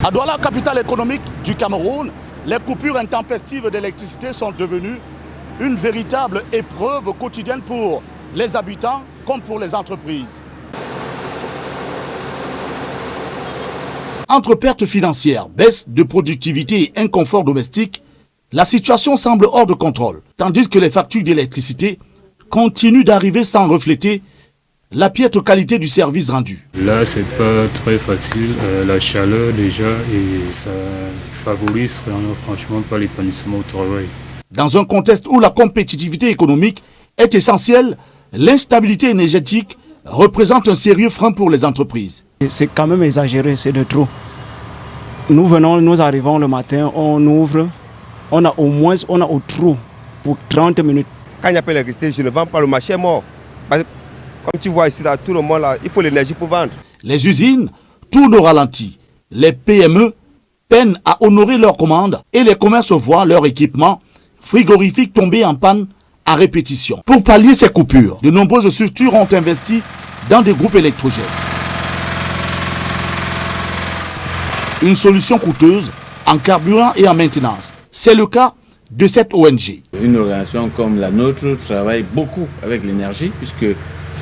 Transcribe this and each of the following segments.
À Douala, capitale économique du Cameroun, les coupures intempestives d'électricité sont devenues une véritable épreuve quotidienne pour les habitants comme pour les entreprises. Entre pertes financières, baisse de productivité et inconfort domestique, la situation semble hors de contrôle, tandis que les factures d'électricité continuent d'arriver sans refléter la piètre qualité du service rendu. Là, c'est pas très facile, la chaleur déjà, et ça favorise franchement pas l'épanouissement au travail. Dans un contexte où la compétitivité économique est essentielle, l'instabilité énergétique représente un sérieux frein pour les entreprises. C'est quand même exagéré, c'est de trop. Nous arrivons le matin, on ouvre, on a au trop pour 30 minutes. Quand il n'y a pas l'électricité, je ne vends pas, le marché est mort. Parce que, comme tu vois ici, là, tout le monde, là, il faut l'énergie pour vendre. Les usines tournent au ralenti. Les PME peinent à honorer leurs commandes et les commerces voient leur équipement frigorifique tomber en panne à répétition. Pour pallier ces coupures, de nombreuses structures ont investi dans des groupes électrogènes. Une solution coûteuse en carburant et en maintenance. C'est le cas de cette ONG. Une organisation comme la nôtre travaille beaucoup avec l'énergie puisque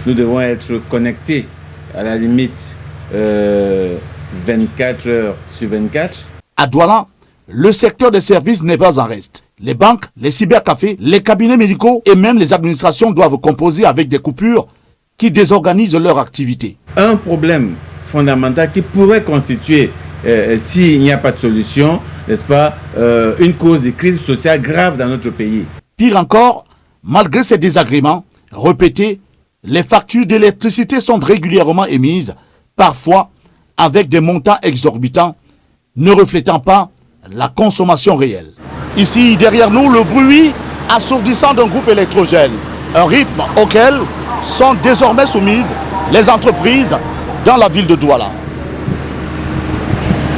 nous devons être connectés à la limite 24 heures sur 24. À Douala, le secteur des services n'est pas en reste. Les banques, les cybercafés, les cabinets médicaux et même les administrations doivent composer avec des coupures qui désorganisent leur activité. Un problème fondamental qui pourrait constituer, s'il n'y a pas de solution, n'est-ce pas, une cause de crise sociale grave dans notre pays. Pire encore, malgré ces désagréments répétés, les factures d'électricité sont régulièrement émises, parfois avec des montants exorbitants, ne reflétant pas la consommation réelle. Ici, derrière nous, le bruit assourdissant d'un groupe électrogène, un rythme auquel sont désormais soumises les entreprises dans la ville de Douala.